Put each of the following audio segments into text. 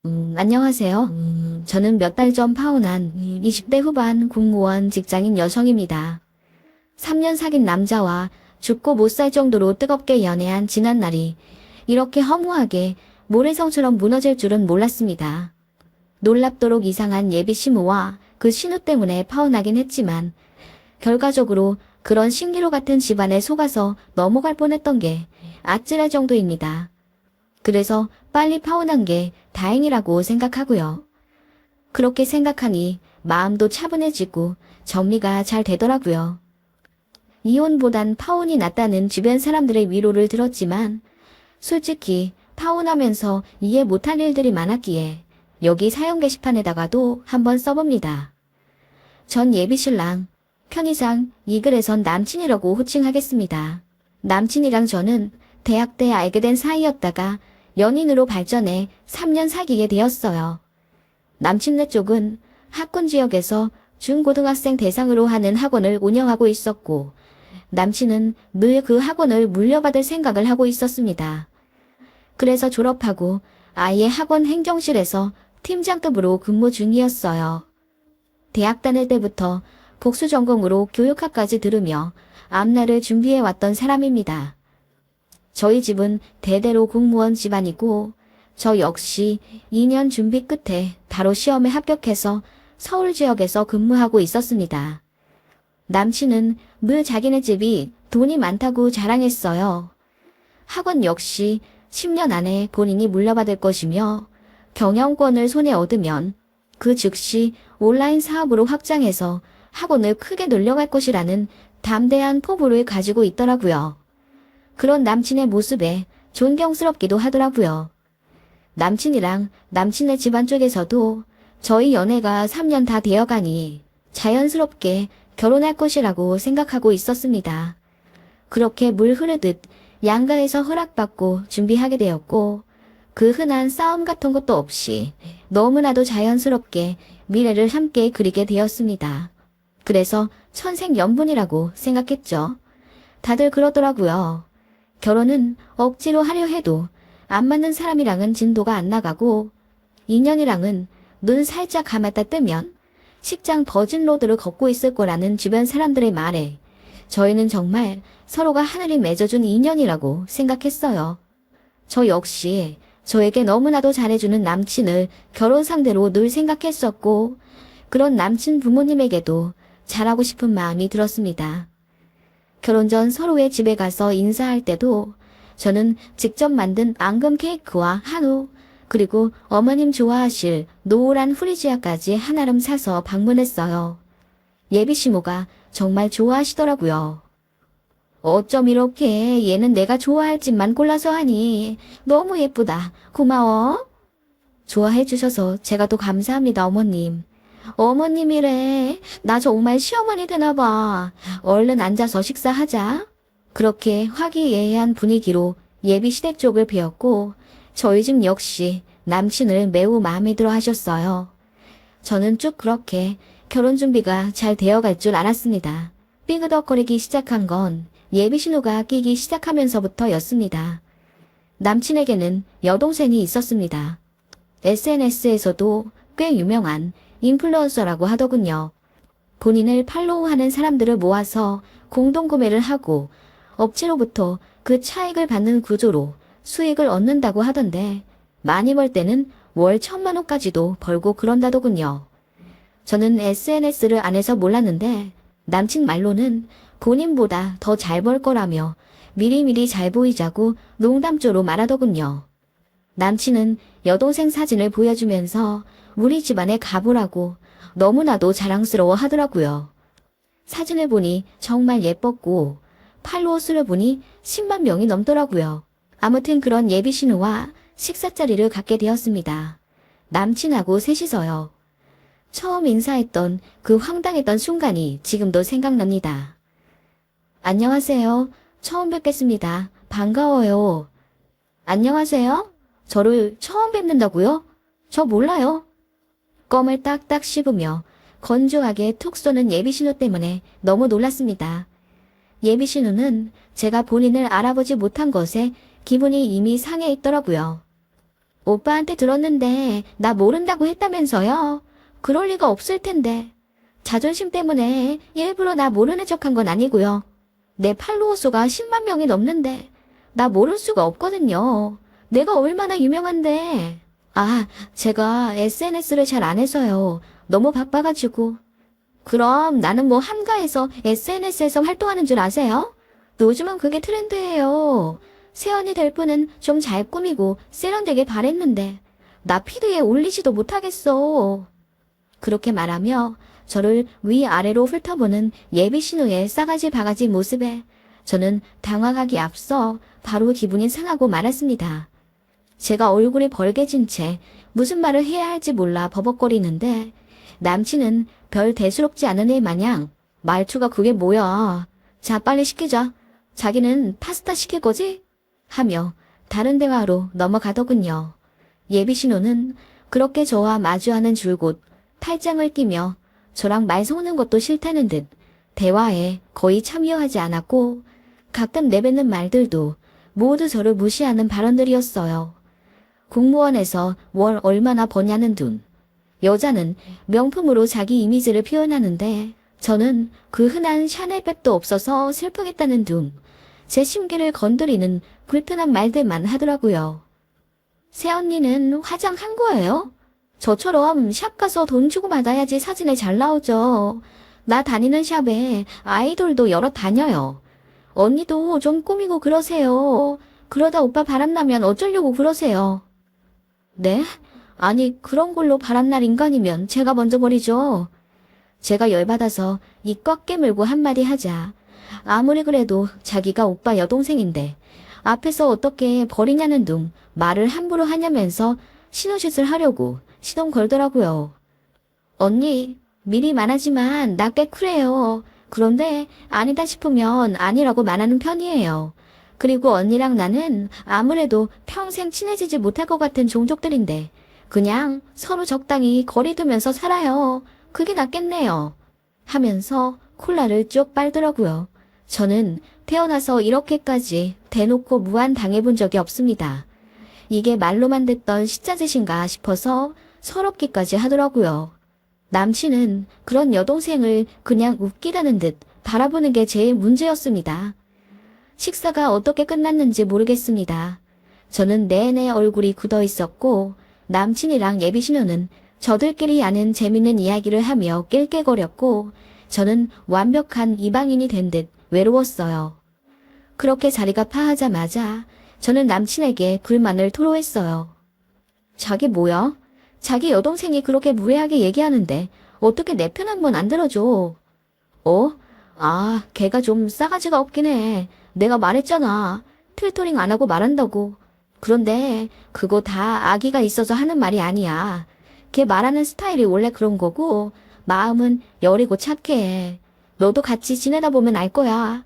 안녕하세요. 저는 몇 달 전 파혼한 20대 후반 공무원 직장인 여성입니다. 3년 사귄 남자와 죽고 못 살 정도로 뜨겁게 연애한 지난날이 이렇게 허무하게 모래성처럼 무너질 줄은 몰랐습니다. 놀랍도록 이상한 예비 시무와 그 신우 때문에 파혼하긴 했지만 결과적으로 그런 신기루 같은 집안에 속아서 넘어갈 뻔했던 게 아찔할 정도입니다. 그래서 빨리 파혼한 게 다행이라고 생각하고요. 그렇게 생각하니 마음도 차분해지고 정리가 잘 되더라고요. 이혼보단 파혼이 낫다는 주변 사람들의 위로를 들었지만 솔직히 파혼하면서 이해 못할 일들이 많았기에 여기 사연 게시판에다가도 한번 써봅니다. 전 예비신랑, 편의상 이 글에선 남친이라고 호칭하겠습니다. 남친이랑 저는 대학 때 알게 된 사이였다가 연인으로 발전해 3년 사귀게 되었어요. 남친네 쪽은 학군 지역에서 중고등학생 대상으로 하는 학원을 운영하고 있었고 남친은 늘 그 학원을 물려받을 생각을 하고 있었습니다. 그래서 졸업하고 아예 학원 행정실에서 팀장급으로 근무 중이었어요. 대학 다닐 때부터 복수 전공으로 교육학까지 들으며 앞날을 준비해왔던 사람입니다. 저희 집은 대대로 공무원 집안이고 저 역시 2년 준비 끝에 바로 시험에 합격해서 서울 지역에서 근무하고 있었습니다. 남친은 늘 자기네 집이 돈이 많다고 자랑했어요. 학원 역시 10년 안에 본인이 물려받을 것이며 경영권을 손에 얻으면 그 즉시 온라인 사업으로 확장해서 학원을 크게 늘려갈 것이라는 담대한 포부를 가지고 있더라고요. 그런 남친의 모습에 존경스럽기도 하더라고요. 남친이랑 남친의 집안 쪽에서도 저희 연애가 3년 다 되어가니 자연스럽게 결혼할 것이라고 생각하고 있었습니다. 그렇게 물 흐르듯 양가에서 허락받고 준비하게 되었고 그 흔한 싸움 같은 것도 없이 너무나도 자연스럽게 미래를 함께 그리게 되었습니다. 그래서 천생연분이라고 생각했죠. 다들 그러더라고요. 결혼은 억지로 하려 해도 안 맞는 사람이랑은 진도가 안 나가고 인연이랑은 눈 살짝 감았다 뜨면 식장 버진로드를 걷고 있을 거라는 주변 사람들의 말에 저희는 정말 서로가 하늘이 맺어준 인연이라고 생각했어요. 저 역시 저에게 너무나도 잘해주는 남친을 결혼 상대로 늘 생각했었고 그런 남친 부모님에게도 잘하고 싶은 마음이 들었습니다. 결혼 전 서로의 집에 가서 인사할 때도 저는 직접 만든 앙금 케이크와 한우, 그리고 어머님 좋아하실 노란 후리지아까지 한아름 사서 방문했어요. 예비 시모가 정말 좋아하시더라고요. 어쩜 이렇게 얘는 내가 좋아할 집만 골라서 하니 너무 예쁘다. 고마워. 좋아해 주셔서 제가 또 감사합니다, 어머님. 어머님이래. 나 정말 시어머니 되나봐. 얼른 앉아서 식사하자. 그렇게 화기애애한 분위기로 예비 시댁 쪽을 비웠고 저희 집 역시 남친을 매우 마음에 들어 하셨어요. 저는 쭉 그렇게 결혼 준비가 잘 되어갈 줄 알았습니다. 삐그덕거리기 시작한 건 예비 신호가 끼기 시작하면서부터였습니다. 남친에게는 여동생이 있었습니다. SNS에서도 꽤 유명한 인플루언서라고 하더군요. 본인을 팔로우하는 사람들을 모아서 공동구매를 하고 업체로부터 그 차익을 받는 구조로 수익을 얻는다고 하던데 많이 벌 때는 월 1,000만 원까지도 벌고 그런다더군요. 저는 SNS를 안 해서 몰랐는데 남친 말로는 본인보다 더 잘 벌 거라며 미리미리 잘 보이자고 농담조로 말하더군요. 남친은 여동생 사진을 보여주면서 우리 집안의 가보라고 너무나도 자랑스러워 하더라고요. 사진을 보니 정말 예뻤고 팔로워 수를 보니 10만 명이 넘더라고요. 아무튼 그런 예비 신우와 식사 자리를 갖게 되었습니다. 남친하고 셋이서요. 처음 인사했던 그 황당했던 순간이 지금도 생각납니다. 안녕하세요. 처음 뵙겠습니다. 반가워요. 안녕하세요. 저를 처음 뵙는다고요? 저 몰라요. 껌을 딱딱 씹으며 건조하게 툭 쏘는 예비신우 때문에 너무 놀랐습니다. 예비신우는 제가 본인을 알아보지 못한 것에 기분이 이미 상해 있더라고요. 오빠한테 들었는데 나 모른다고 했다면서요? 그럴 리가 없을 텐데. 자존심 때문에 일부러 나 모르는 척한 건 아니고요. 내 팔로워 수가 10만 명이 넘는데 나 모를 수가 없거든요. 내가 얼마나 유명한데. 아, 제가 SNS를 잘 안 해서요. 너무 바빠가지고. 그럼 나는 뭐 한가해서 SNS에서 활동하는 줄 아세요? 요즘은 그게 트렌드예요. 세연이 될 분은 좀 잘 꾸미고 세련되게 바랬는데 나 피드에 올리지도 못하겠어. 그렇게 말하며 저를 위아래로 훑어보는 예비 신우의 싸가지 바가지 모습에 저는 당황하기 앞서 바로 기분이 상하고 말았습니다. 제가 얼굴이 벌개진 채 무슨 말을 해야 할지 몰라 버벅거리는데 남친은 별 대수롭지 않은 애 마냥 말투가 그게 뭐야. 자, 빨리 시키자. 자기는 파스타 시킬 거지? 하며 다른 대화로 넘어가더군요. 예비 신우는 그렇게 저와 마주하는 줄곧 탈장을 끼며 저랑 말 섞는 것도 싫다는 듯 대화에 거의 참여하지 않았고 가끔 내뱉는 말들도 모두 저를 무시하는 발언들이었어요. 공무원에서 월 얼마나 버냐는 둥. 여자는 명품으로 자기 이미지를 표현하는데 저는 그 흔한 샤넬백도 없어서 슬프겠다는 둥. 제 심기를 건드리는 불편한 말들만 하더라고요. 새언니는 화장한 거예요? 저처럼 샵 가서 돈 주고 받아야지 사진에 잘 나오죠. 나 다니는 샵에 아이돌도 여러 다녀요. 언니도 좀 꾸미고 그러세요. 그러다 오빠 바람나면 어쩌려고 그러세요. 네? 아니 그런 걸로 바람날 인간이면 제가 먼저 버리죠. 제가 열받아서 입 꽉 깨물고 한마디 하자. 아무리 그래도 자기가 오빠 여동생인데 앞에서 어떻게 버리냐는 둥 말을 함부로 하냐면서 신호짓을 하려고 시동 걸더라고요. 언니, 미리 말하지만 나 꽤 쿨해요. 그런데 아니다 싶으면 아니라고 말하는 편이에요. 그리고 언니랑 나는 아무래도 평생 친해지지 못할 것 같은 종족들인데 그냥 서로 적당히 거리 두면서 살아요. 그게 낫겠네요. 하면서 콜라를 쭉 빨더라고요. 저는 태어나서 이렇게까지 대놓고 무한 당해본 적이 없습니다. 이게 말로만 듣던 시자짓인가 싶어서 서럽기까지 하더라고요. 남친은 그런 여동생을 그냥 웃기다는 듯 바라보는 게 제일 문제였습니다. 식사가 어떻게 끝났는지 모르겠습니다. 저는 내내 얼굴이 굳어 있었고 남친이랑 예비신우는 저들끼리 아는 재밌는 이야기를 하며 낄낄거렸고 저는 완벽한 이방인이 된 듯 외로웠어요. 그렇게 자리가 파하자마자 저는 남친에게 불만을 토로했어요. 자기 뭐야? 자기 여동생이 그렇게 무례하게 얘기하는데 어떻게 내 편 한 번 안 들어줘? 어? 아, 걔가 좀 싸가지가 없긴 해. 내가 말했잖아. 필터링 안 하고 말한다고. 그런데 그거 다 아기가 있어서 하는 말이 아니야. 걔 말하는 스타일이 원래 그런 거고 마음은 여리고 착해. 너도 같이 지내다 보면 알 거야.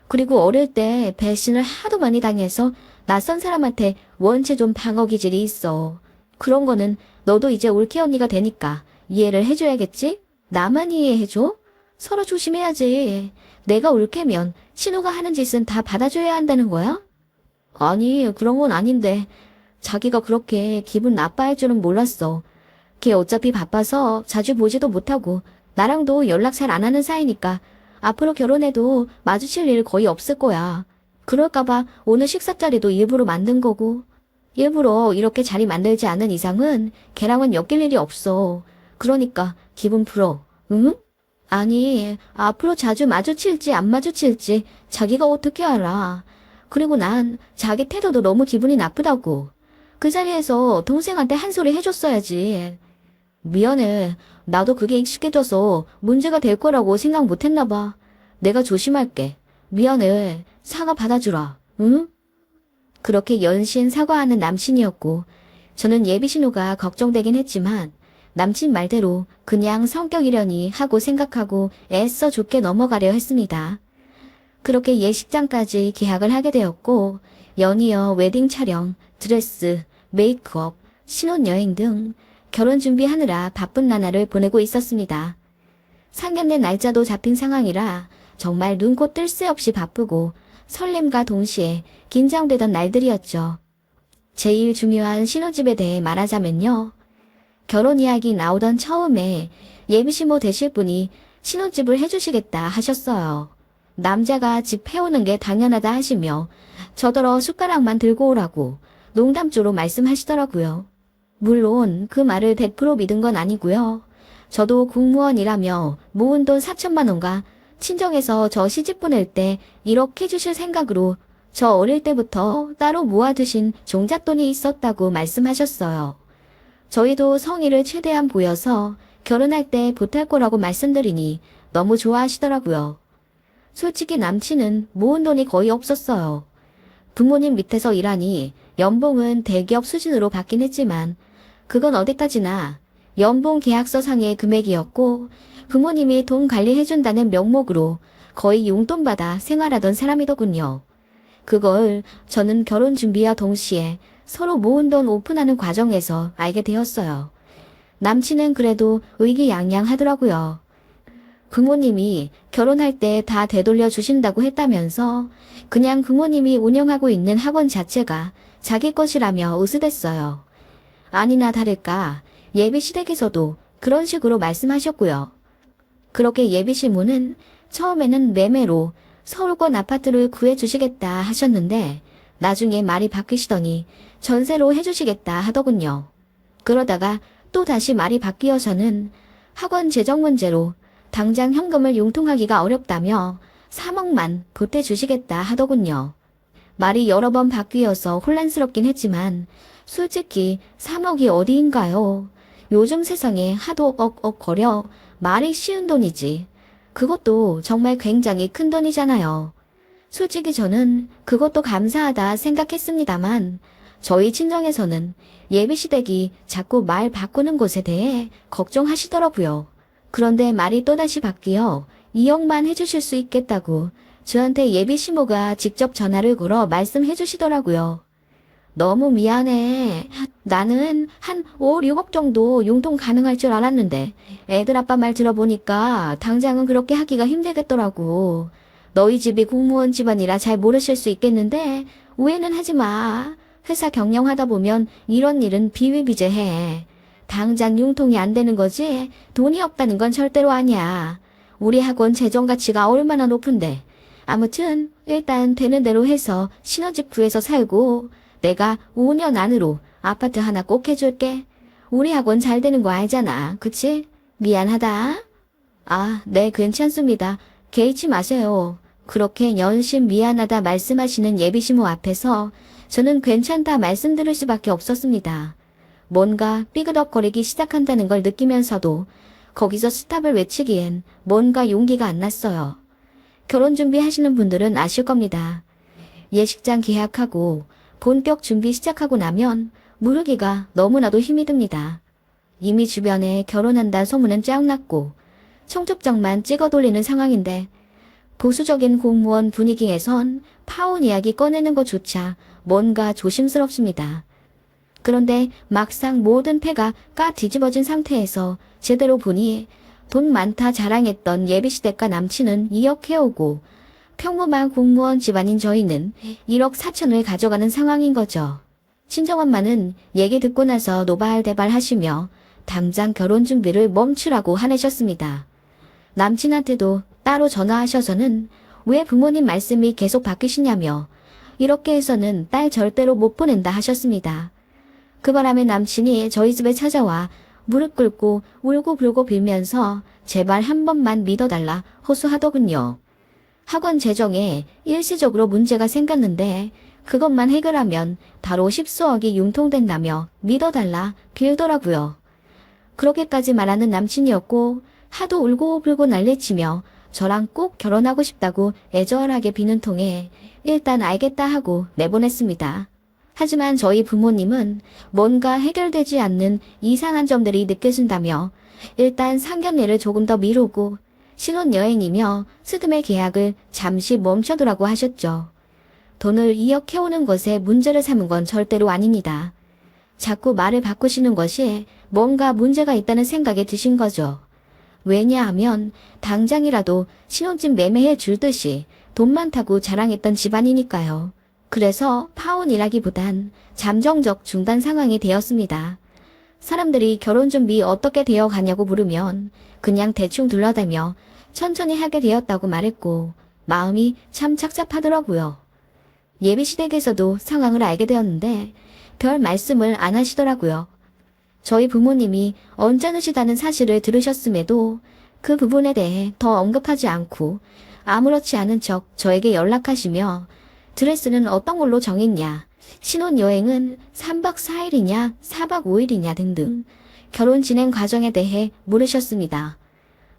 그리고 어릴 때 배신을 하도 많이 당해서 낯선 사람한테 원체 좀 방어 기질이 있어. 그런 거는 너도 이제 올케 언니가 되니까 이해를 해줘야겠지? 나만 이해해줘? 서로 조심해야지. 내가 올케면 신우가 하는 짓은 다 받아줘야 한다는 거야? 아니, 그런 건 아닌데. 자기가 그렇게 기분 나빠할 줄은 몰랐어. 걔 어차피 바빠서 자주 보지도 못하고 나랑도 연락 잘 안 하는 사이니까 앞으로 결혼해도 마주칠 일 거의 없을 거야. 그럴까봐 오늘 식사 자리도 일부러 만든 거고. 일부러 이렇게 자리 만들지 않은 이상은 걔랑은 엮일 일이 없어. 그러니까 기분 풀어. 응? 아니, 앞으로 자주 마주칠지 안 마주칠지 자기가 어떻게 알아. 그리고 난 자기 태도도 너무 기분이 나쁘다고. 그 자리에서 동생한테 한 소리 해줬어야지. 미안해. 나도 그게 익숙해져서 문제가 될 거라고 생각 못했나 봐. 내가 조심할게. 미안해. 사과 받아주라. 응? 그렇게 연신 사과하는 남친이었고 저는 예비신우가 걱정되긴 했지만 남친 말대로 그냥 성격이려니 하고 생각하고 애써 좋게 넘어가려 했습니다. 그렇게 예식장까지 계약을 하게 되었고 연이어 웨딩 촬영, 드레스, 메이크업, 신혼여행 등 결혼 준비하느라 바쁜 나날을 보내고 있었습니다. 상견례 날짜도 잡힌 상황이라 정말 눈코 뜰 새 없이 바쁘고 설렘과 동시에 긴장되던 날들이었죠. 제일 중요한 신혼집에 대해 말하자면요. 결혼 이야기 나오던 처음에 예비시모 되실 분이 신혼집을 해주시겠다 하셨어요. 남자가 집 해오는 게 당연하다 하시며 저더러 숟가락만 들고 오라고 농담조로 말씀하시더라고요. 물론 그 말을 100% 믿은 건 아니고요. 저도 공무원이라며 모은 돈 4천만 원과 친정에서 저 시집 보낼 때 1억 해주실 생각으로 저 어릴 때부터 따로 모아두신 종잣돈이 있었다고 말씀하셨어요. 저희도 성의를 최대한 보여서 결혼할 때 보탤 거라고 말씀드리니 너무 좋아하시더라고요. 솔직히 남친은 모은 돈이 거의 없었어요. 부모님 밑에서 일하니 연봉은 대기업 수준으로 받긴 했지만 그건 어디까지나 연봉 계약서상의 금액이었고 부모님이 돈 관리해준다는 명목으로 거의 용돈 받아 생활하던 사람이더군요. 그걸 저는 결혼 준비와 동시에 서로 모은 돈 오픈하는 과정에서 알게 되었어요. 남친은 그래도 의기양양하더라고요. 부모님이 결혼할 때 다 되돌려 주신다고 했다면서 그냥 부모님이 운영하고 있는 학원 자체가 자기 것이라며 으스댔어요. 아니나 다를까 예비시댁에서도 그런 식으로 말씀하셨고요. 그렇게 예비시모는 처음에는 매매로 서울권 아파트를 구해주시겠다 하셨는데 나중에 말이 바뀌시더니 전세로 해주시겠다 하더군요. 그러다가 또 다시 말이 바뀌어서는 학원 재정 문제로 당장 현금을 융통하기가 어렵다며 3억만 보태주시겠다 하더군요. 말이 여러 번 바뀌어서 혼란스럽긴 했지만 솔직히 3억이 어디인가요? 요즘 세상에 하도 억억거려 말이 쉬운 돈이지. 그것도 정말 굉장히 큰 돈이잖아요. 솔직히 저는 그것도 감사하다 생각했습니다만 저희 친정에서는 예비시댁이 자꾸 말 바꾸는 것에 대해 걱정하시더라고요. 그런데 말이 또다시 바뀌어 2억만 해주실 수 있겠다고 저한테 예비시모가 직접 전화를 걸어 말씀해 주시더라고요. 너무 미안해. 나는 한 5, 6억 정도 용돈 가능할 줄 알았는데 애들 아빠 말 들어보니까 당장은 그렇게 하기가 힘들겠더라고. 너희 집이 공무원 집안이라 잘 모르실 수 있겠는데 오해는 하지 마. 회사 경영하다 보면 이런 일은 비위비재해. 당장 융통이 안 되는 거지 돈이 없다는 건 절대로 아니야. 우리 학원 재정 가치가 얼마나 높은데. 아무튼 일단 되는 대로 해서 신혼집 구해서 살고 내가 5년 안으로 아파트 하나 꼭 해줄게. 우리 학원 잘 되는 거 알잖아. 그치? 미안하다. 아, 네, 괜찮습니다. 개의치 마세요. 그렇게 연신 미안하다 말씀하시는 예비시모 앞에서 저는 괜찮다 말씀드릴 수밖에 없었습니다. 뭔가 삐그덕거리기 시작한다는 걸 느끼면서도 거기서 스탑을 외치기엔 뭔가 용기가 안 났어요. 결혼 준비하시는 분들은 아실 겁니다. 예식장 계약하고 본격 준비 시작하고 나면 무르기가 너무나도 힘이 듭니다. 이미 주변에 결혼한다 소문은 쫙 났고 청첩장만 찍어 돌리는 상황인데 보수적인 공무원 분위기에선 파혼 이야기 꺼내는 것조차 뭔가 조심스럽습니다. 그런데 막상 모든 패가 까 뒤집어진 상태에서 제대로 보니 돈 많다 자랑했던 예비시댁과 남친은 2억 해오고 평범한 공무원 집안인 저희는 1억 4천을 가져가는 상황인 거죠. 친정엄마는 얘기 듣고 나서 노발대발 하시며 당장 결혼 준비를 멈추라고 화내셨습니다. 남친한테도 따로 전화하셔서는 왜 부모님 말씀이 계속 바뀌시냐며 이렇게 해서는 딸 절대로 못 보낸다 하셨습니다. 그 바람에 남친이 저희 집에 찾아와 무릎 꿇고 울고불고 빌면서 제발 한 번만 믿어달라 호소하더군요. 학원 재정에 일시적으로 문제가 생겼는데 그것만 해결하면 바로 10수억이 융통된다며 믿어달라 빌더라고요. 그렇게까지 말하는 남친이었고 하도 울고불고 난리치며 저랑 꼭 결혼하고 싶다고 애절하게 비는 통에 일단 알겠다 하고 내보냈습니다. 하지만 저희 부모님은 뭔가 해결되지 않는 이상한 점들이 느껴진다며 일단 상견례를 조금 더 미루고 신혼여행이며 스드메 계약을 잠시 멈춰두라고 하셨죠. 돈을 2억 해오는 것에 문제를 삼은 건 절대로 아닙니다. 자꾸 말을 바꾸시는 것이 뭔가 문제가 있다는 생각에 드신 거죠. 왜냐하면 당장이라도 신혼집 매매해 줄 듯이 돈 많다고 자랑했던 집안이니까요. 그래서 파혼이라기보단 잠정적 중단 상황이 되었습니다. 사람들이 결혼 준비 어떻게 되어 가냐고 물으면 그냥 대충 둘러대며 천천히 하게 되었다고 말했고 마음이 참 착잡하더라고요. 예비시댁에서도 상황을 알게 되었는데 별 말씀을 안 하시더라고요. 저희 부모님이 언짢으시다는 사실을 들으셨음에도 그 부분에 대해 더 언급하지 않고 아무렇지 않은 척 저에게 연락하시며 드레스는 어떤 걸로 정했냐, 신혼여행은 3박 4일이냐, 4박 5일이냐 등등 결혼 진행 과정에 대해 물으셨습니다.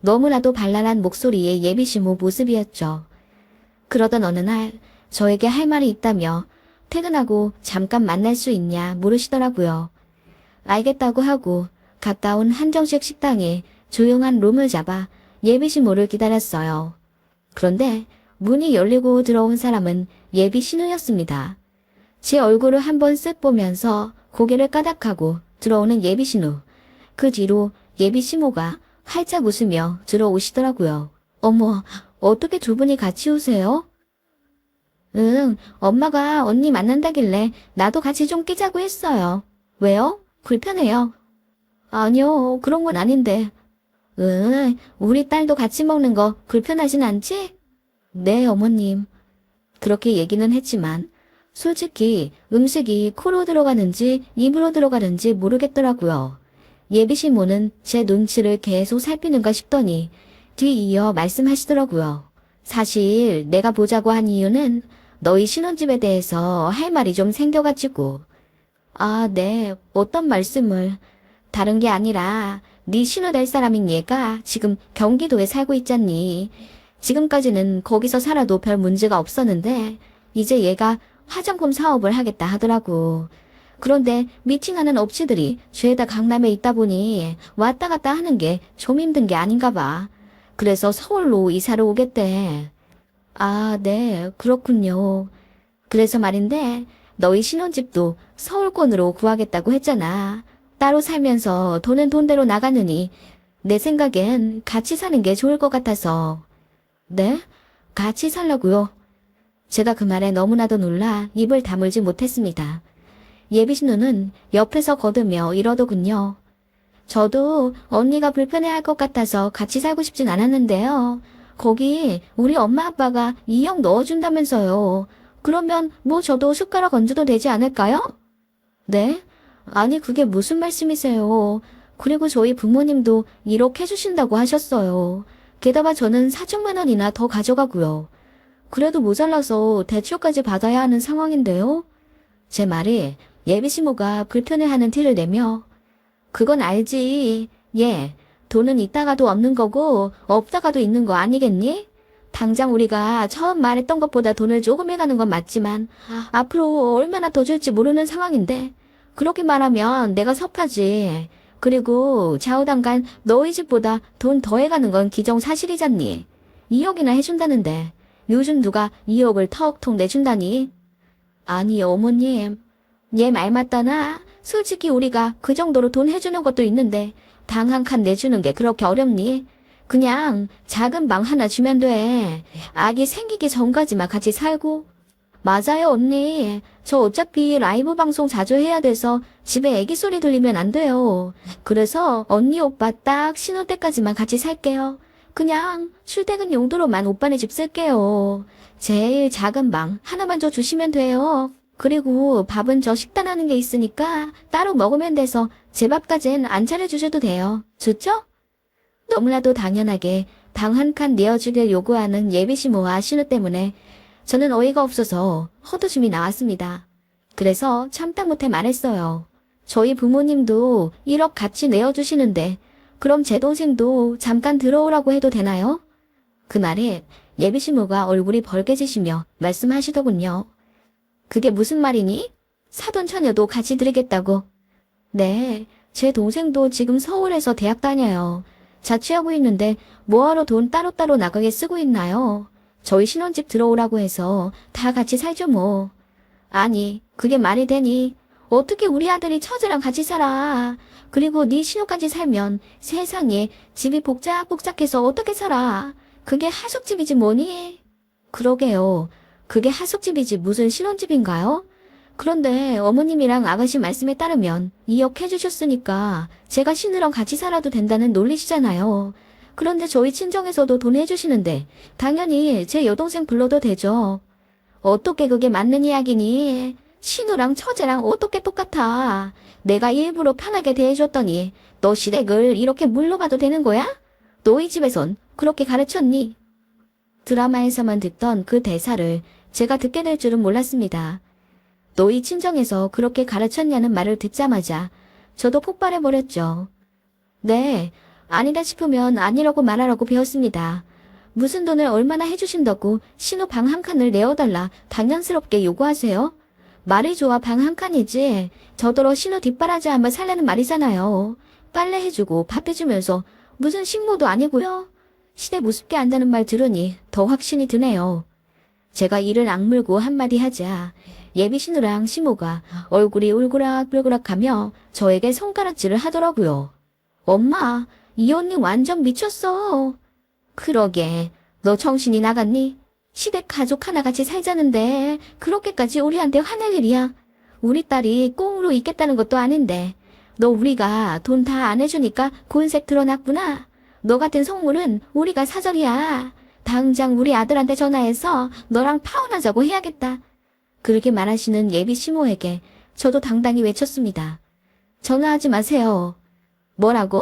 너무나도 발랄한 목소리의 예비시모 모습이었죠. 그러던 어느 날 저에게 할 말이 있다며 퇴근하고 잠깐 만날 수 있냐 물으시더라고요. 알겠다고 하고 가까운 한정식 식당에 조용한 룸을 잡아 예비시모를 기다렸어요. 그런데 문이 열리고 들어온 사람은 예비신우였습니다. 제 얼굴을 한번 쓱 보면서 고개를 까닥하고 들어오는 예비신우. 그 뒤로 예비시모가 활짝 웃으며 들어오시더라고요. 어머, 어떻게 두 분이 같이 오세요? 응, 엄마가 언니 만난다길래 나도 같이 좀 끼자고 했어요. 왜요? 불편해요. 아니요, 그런 건 아닌데. 응, 우리 딸도 같이 먹는 거 불편하진 않지? 네, 어머님. 그렇게 얘기는 했지만 솔직히 음식이 코로 들어가는지 입으로 들어가는지 모르겠더라고요. 예비시모는 제 눈치를 계속 살피는가 싶더니 뒤이어 말씀하시더라고요. 사실 내가 보자고 한 이유는 너희 신혼집에 대해서 할 말이 좀 생겨가지고. 아, 네. 어떤 말씀을. 다른 게 아니라 네 신우 될 사람인 얘가 지금 경기도에 살고 있잖니. 지금까지는 거기서 살아도 별 문제가 없었는데 이제 얘가 화장품 사업을 하겠다 하더라고. 그런데 미팅하는 업체들이 죄다 강남에 있다 보니 왔다 갔다 하는 게 좀 힘든 게 아닌가 봐. 그래서 서울로 이사를 오겠대. 아, 네, 그렇군요. 그래서 말인데 너희 신혼집도 서울권으로 구하겠다고 했잖아. 따로 살면서 돈은 돈대로 나가느니 내 생각엔 같이 사는 게 좋을 것 같아서. 네? 같이 살라고요? 제가 그 말에 너무나도 놀라 입을 다물지 못했습니다. 예비신우는 옆에서 거두며 이러더군요. 저도 언니가 불편해할 것 같아서 같이 살고 싶진 않았는데요. 거기 우리 엄마 아빠가 2억 넣어준다면서요. 그러면 뭐 저도 숟가락 얹어도 되지 않을까요? 네? 아니 그게 무슨 말씀이세요. 그리고 저희 부모님도 1억 해주신다고 하셨어요. 게다가 저는 4천만 원이나 더 가져가고요. 그래도 모자라서 대출까지 받아야 하는 상황인데요. 제 말이 예비시모가 불편해하는 티를 내며 그건 알지. 예, 돈은 있다가도 없는 거고 없다가도 있는 거 아니겠니? 당장 우리가 처음 말했던 것보다 돈을 조금 해가는 건 맞지만 앞으로 얼마나 더 줄지 모르는 상황인데 그렇게 말하면 내가 섭하지. 그리고 좌우당간 너희 집보다 돈 더 해가는 건 기정사실이잖니. 2억이나 해준다는데 요즘 누가 2억을 턱턱 내준다니. 아니 어머님, 얘 말 맞다나? 솔직히 우리가 그 정도로 돈 해주는 것도 있는데 방 한 칸 내주는 게 그렇게 어렵니? 그냥 작은 방 하나 주면 돼. 아기 생기기 전까지만 같이 살고. 맞아요 언니. 저 어차피 라이브 방송 자주 해야 돼서 집에 애기 소리 들리면 안 돼요. 그래서 언니 오빠 딱 신혼 때까지만 같이 살게요. 그냥 출퇴근 용도로만 오빠네 집 쓸게요. 제일 작은 방 하나만 줘 주시면 돼요. 그리고 밥은 저 식단하는 게 있으니까 따로 먹으면 돼서 제 밥까진 안 차려주셔도 돼요. 좋죠? 너무나도 당연하게 방 한 칸 내어주길 요구하는 예비시모와 신우 때문에 저는 어이가 없어서 헛웃음이 나왔습니다. 그래서 참다 못해 말했어요. 저희 부모님도 1억 같이 내어주시는데 그럼 제 동생도 잠깐 들어오라고 해도 되나요? 그 말에 예비시모가 얼굴이 벌개지시며 말씀하시더군요. 그게 무슨 말이니? 사돈 처녀도 같이 드리겠다고. 네, 제 동생도 지금 서울에서 대학 다녀요. 자취하고 있는데 뭐하러 돈 따로따로 나가게 쓰고 있나요? 저희 신혼집 들어오라고 해서 다 같이 살죠 뭐. 아니, 그게 말이 되니? 어떻게 우리 아들이 처제랑 같이 살아? 그리고 네 신혼까지 살면 세상에 집이 복작복작해서 어떻게 살아? 그게 하숙집이지 뭐니? 그러게요. 그게 하숙집이지 무슨 신혼집인가요? 그런데 어머님이랑 아가씨 말씀에 따르면 2억 해주셨으니까 제가 신우랑 같이 살아도 된다는 논리시잖아요. 그런데 저희 친정에서도 돈 해주시는데 당연히 제 여동생 불러도 되죠. 어떻게 그게 맞는 이야기니? 신우랑 처제랑 어떻게 똑같아? 내가 일부러 편하게 대해줬더니 너 시댁을 이렇게 물러봐도 되는 거야? 너희 집에선 그렇게 가르쳤니? 드라마에서만 듣던 그 대사를 제가 듣게 될 줄은 몰랐습니다. 너희 친정에서 그렇게 가르쳤냐는 말을 듣자마자 저도 폭발해버렸죠. 네, 아니다 싶으면 아니라고 말하라고 배웠습니다. 무슨 돈을 얼마나 해주신다고 신호 방 한 칸을 내어달라 당연스럽게 요구하세요? 말이 좋아 방 한 칸이지 저더러 신호 뒷바라지 한번 살라는 말이잖아요. 빨래 해주고 밥 해주면서 무슨 식모도 아니고요. 시댁 우습게 안다는 말 들으니 더 확신이 드네요. 제가 이를 악물고 한마디 하자 예비 신우랑 시모가 얼굴이 울그락불그락하며 저에게 손가락질을 하더라고요. 엄마, 이 언니 완전 미쳤어. 그러게, 너 정신이 나갔니? 시댁 가족 하나같이 살자는데 그렇게까지 우리한테 화낼 일이야. 우리 딸이 꽁으로 있겠다는 것도 아닌데 너 우리가 돈 다 안 해주니까 곤색 드러났구나. 너 같은 속물은 우리가 사절이야. 당장 우리 아들한테 전화해서 너랑 파혼하자고 해야겠다. 그렇게 말하시는 예비 시모에게 저도 당당히 외쳤습니다. 전화하지 마세요. 뭐라고?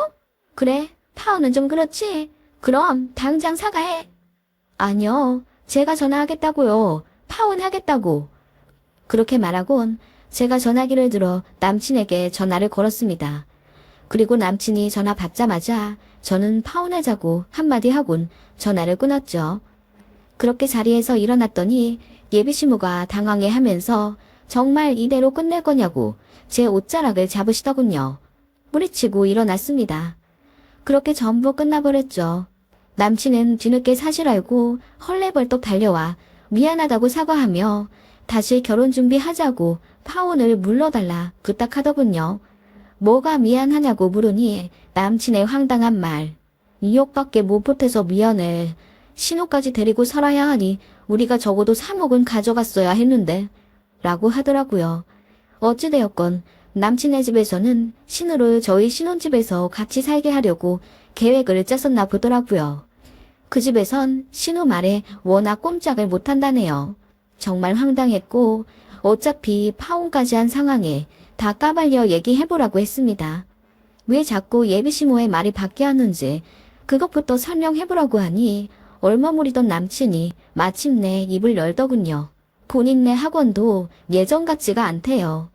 그래, 파혼은 좀 그렇지. 그럼 당장 사과해. 아니요, 제가 전화하겠다고요. 파혼하겠다고. 그렇게 말하곤 제가 전화기를 들어 남친에게 전화를 걸었습니다. 그리고 남친이 전화 받자마자 저는 파혼하자고 한마디 하곤 전화를 끊었죠. 그렇게 자리에서 일어났더니 예비시모가 당황해하면서 정말 이대로 끝낼 거냐고 제 옷자락을 잡으시더군요. 뿌리치고 일어났습니다. 그렇게 전부 끝나버렸죠. 남친은 뒤늦게 사실 알고 헐레벌떡 달려와 미안하다고 사과하며 다시 결혼 준비하자고 파혼을 물러달라 부탁하더군요. 뭐가 미안하냐고 물으니 남친의 황당한 말. 2억밖에 못 보태서 미안해. 신호까지 데리고 살아야 하니 우리가 적어도 3억은 가져갔어야 했는데 라고 하더라고요. 어찌되었건 남친의 집에서는 신우를 저희 신혼집에서 같이 살게 하려고 계획을 짰었나 보더라고요. 그 집에선 신우 말에 워낙 꼼짝을 못한다네요. 정말 황당했고 어차피 파혼까지 한 상황에 다 까발려 얘기해보라고 했습니다. 왜 자꾸 예비시모의 말이 바뀌었는지 그것부터 설명해보라고 하니 얼머무리던 남친이 마침내 입을 열더군요. 본인네 학원도 예전 같지가 않대요.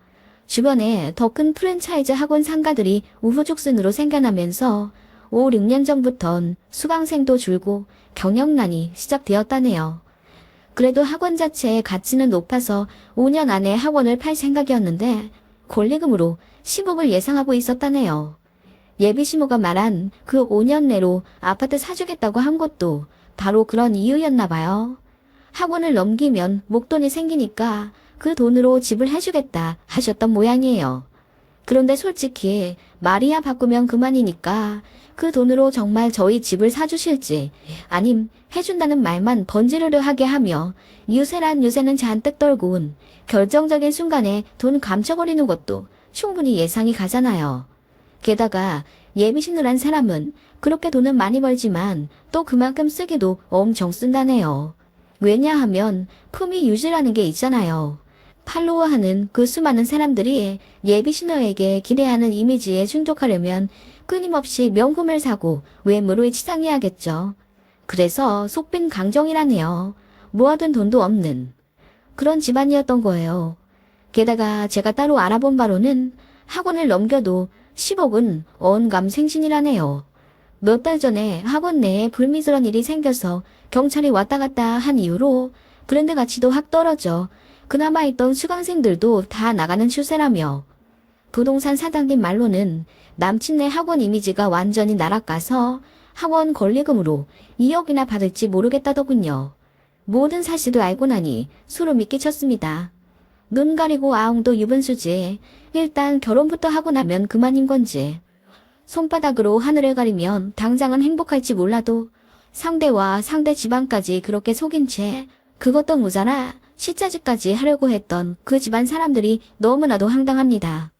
주변에 더 큰 프랜차이즈 학원 상가들이 우후죽순으로 생겨나면서 5, 6년 전부턴 수강생도 줄고 경영난이 시작되었다네요. 그래도 학원 자체의 가치는 높아서 5년 안에 학원을 팔 생각이었는데 권리금으로 10억을 예상하고 있었다네요. 예비시모가 말한 그 5년 내로 아파트 사주겠다고 한 것도 바로 그런 이유였나 봐요. 학원을 넘기면 목돈이 생기니까 그 돈으로 집을 해주겠다 하셨던 모양이에요. 그런데 솔직히 말이야 바꾸면 그만이니까 그 돈으로 정말 저희 집을 사주실지 아님 해준다는 말만 번지르르 하게 하며 유세란 유세는 잔뜩 떨군 결정적인 순간에 돈 감춰버리는 것도 충분히 예상이 가잖아요. 게다가 예비신우란 사람은 그렇게 돈은 많이 벌지만 또 그만큼 쓰기도 엄청 쓴다네요. 왜냐하면 품위 유지라는 게 있잖아요. 팔로워하는 그 수많은 사람들이 예비신우에게 기대하는 이미지에 충족하려면 끊임없이 명품을 사고 외모를 치장해야겠죠. 그래서 속빈 강정이라네요. 모아둔 돈도 없는 그런 집안이었던 거예요. 게다가 제가 따로 알아본 바로는 학원을 넘겨도 10억은 언감생신이라네요. 몇 달 전에 학원 내에 불미스러운 일이 생겨서 경찰이 왔다 갔다 한 이후로 브랜드 가치도 확 떨어져 그나마 있던 수강생들도 다 나가는 추세라며 부동산 사장님 말로는 남친네 학원 이미지가 완전히 날아가서 학원 권리금으로 2억이나 받을지 모르겠다더군요. 모든 사실을 알고 나니 소름이 끼쳤습니다. 눈 가리고 아웅도 유분수지. 일단 결혼부터 하고 나면 그만인 건지. 손바닥으로 하늘을 가리면 당장은 행복할지 몰라도 상대와 상대 집안까지 그렇게 속인 채 그것도 모자라 시차즈까지 하려고 했던 그 집안 사람들이 너무나도 황당합니다.